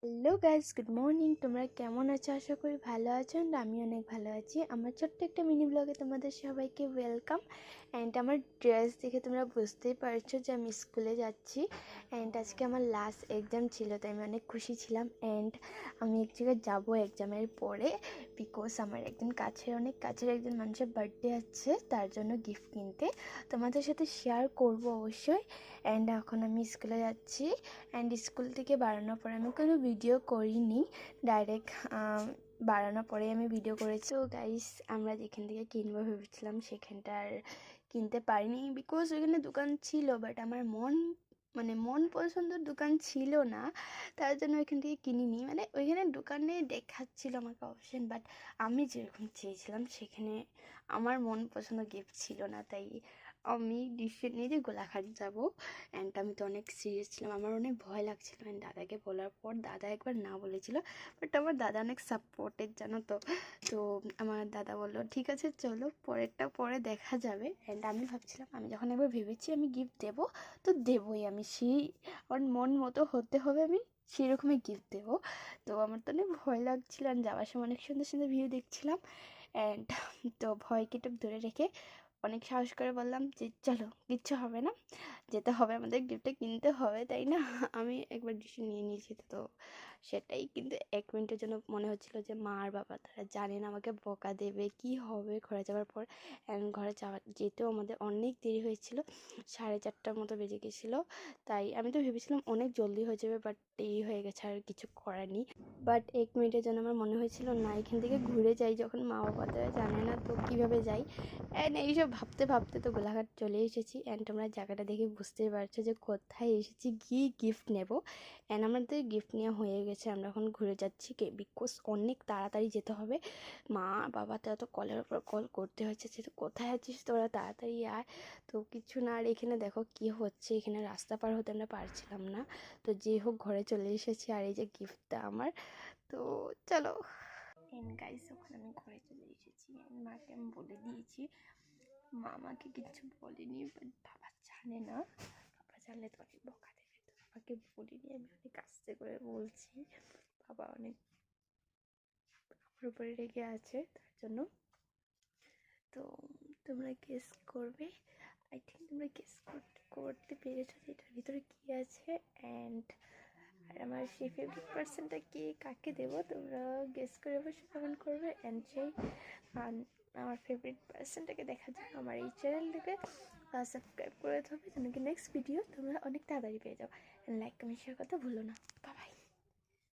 Hello guys, good morning. তোমরা কেমন আছো? আশা করি ভালো আছো। অ্যান্ড আমি অনেক ভালো আছি। আমার ছোট্ট একটা মিনি ব্লগে তোমাদের সবাইকে ওয়েলকাম। অ্যান্ড আমার ড্রেস দেখে তোমরা বুঝতেই পারছো যে আমি স্কুলে যাচ্ছি। অ্যান্ড আজকে আমার লাস্ট এক্সাম ছিল, তাই আমি অনেক খুশি ছিলাম। অ্যান্ড আমি এক জায়গায় যাবো এক্সামের পরে, বিকজ আমার অনেক কাছের একজন মানুষের বার্থডে আছে, তার জন্য গিফট কিনতে তোমাদের সাথে শেয়ার করব অবশ্যই। অ্যান্ড এখন আমি স্কুলে যাচ্ছি। অ্যান্ড স্কুল থেকে বাড়ানোর পরে আমি কোনো ভিডিও করিনি, ডাইরেক্ট বাড়ানোর পরে আমি ভিডিও করেছি। তো গাইস, আমরা যেখান থেকে কিনবো ভেবেছিলাম সেখানটা আর কিনতে পারিনি, বিকজ ওইখানে দোকান ছিল, বাট আমার মন পছন্দের দোকান ছিল না, তার জন্য ওইখান থেকে কিনিনি। মানে ওইখানে দোকানে দেখাচ্ছিল আমাকে অপশন, বাট আমি যেরকম চেয়েছিলাম সেখানে আমার মন পছন্দ গিফট ছিল না, তাই আমি ডিসিশন নিয়ে যে গোলাঘাট যাবো। অ্যান্ড আমি তো অনেক সিরিয়াস ছিলাম, আমার অনেক ভয় লাগছিল। অ্যান্ড দাদাকে বলার পর দাদা একবার না বলেছিল, বাট আমার দাদা অনেক সাপোর্টেড, জানো তো। তো আমার দাদা বললো ঠিক আছে চলো, পরেরটা পরে দেখা যাবে। অ্যান্ড আমি ভাবছিলাম, আমি যখন একবার ভেবেছি আমি গিফট দেবো তো দেবোই, আমি সেই আমার মন মতো হতে হবে, আমি সেরকমই গিফট দেবো। তো আমার তো অনেক ভয় লাগছিল, আর যাওয়ার সময় অনেক সুন্দর সুন্দর ভিউ দেখছিলাম। অ্যান্ড তো ভয়কে একটু দূরে রেখে অনেক সাহস করে বললাম যে চলো, কিচ্ছু হবে না, যেতে হবে, আমাদের গিফটটা কিনতে হবে, তাই না? আমি একবার ডিসিশন নিয়ে নিয়েছি, তো সেটাই। কিন্তু 1 মিনিটের জন্য মনে হচ্ছিল যে মা আর বাবা তারা জানে না, আমাকে বকা দেবে, কি হবে ঘরে যাওয়ার পর। অ্যান্ড ঘরে যেতেও আমাদের অনেক দেরি হয়েছিল, 4:30টার মতো বেজে গেছিলো। তাই আমি তো ভেবেছিলাম অনেক জলদি হয়ে যাবে, বাট দেরি হয়ে গেছে, আর কিছু করার নেই। বাট 1 মিনিটের জন্য আমার মনে হয়েছিল না, এখান থেকে ঘুরে যাই, যখন মা বাবা তারা জানে না তো কীভাবে যাই। অ্যান্ড এইসব ভাবতে ভাবতে তো গোলাঘাট চলে এসেছি। অ্যান্ড তোমরা জায়গাটা দেখে বুঝতেই পারছো যে কোথায় এসেছি, গিয়ে গিফট নেব। অ্যান্ড আমাদের গিফট নেওয়া হয়ে গেছে, আমরা এখন ঘুরে যাচ্ছি, বিকজ অনেক তাড়াতাড়ি যেতে হবে। মা বাবা তারা তো কলের ওপর কল করতে হচ্ছে যে কোথায় আছিস তোরা, তাড়াতাড়ি আয়। তো কিছু না, আর এখানে দেখো কি হচ্ছে, এখানে রাস্তা পার হতে আমরা পারছিলাম না। তো যে হোক ঘরে চলে এসেছি, আর এই যে গিফটটা আমার। তো চলো। এন্ড গাইস, ওখানে আমি ঘরে চলে এসেছি। মাকে আমি বলে দিয়েছি, মা আমাকে কিচ্ছু বলেনি, বাট বাবা জানে না, বাবা জানলে তো অনেক বকা দেবে, তো বাবাকে বলিনি, আমি অনেক আস্তে করে বলছি। বাবা অনেক আমার উপরে রেগে আছে তার জন্য। তো তোমরা গেস করবে, আই থিঙ্ক তোমরা গেস করতে পেরেছো যে এটার ভিতরে কী আছে। অ্যান্ড আর আমার সেই ফেভারিট পার্সনটা কে, কাকে দেবো, তোমরা গেস করে অবশ্যই কমেন্ট করবে। অ্যান্ড সেই আমার ফেভারিট পার্সনটাকে দেখার জন্য আমার এই চ্যানেলটাকে সাবস্ক্রাইব করে দিতে হবে, যেন কি নেক্সট ভিডিও তোমরা অনেক তাড়াতাড়ি পেয়ে যাও। অ্যান্ড লাইক কমেন্ট শেয়ার করতে ভুলো না। বাবা।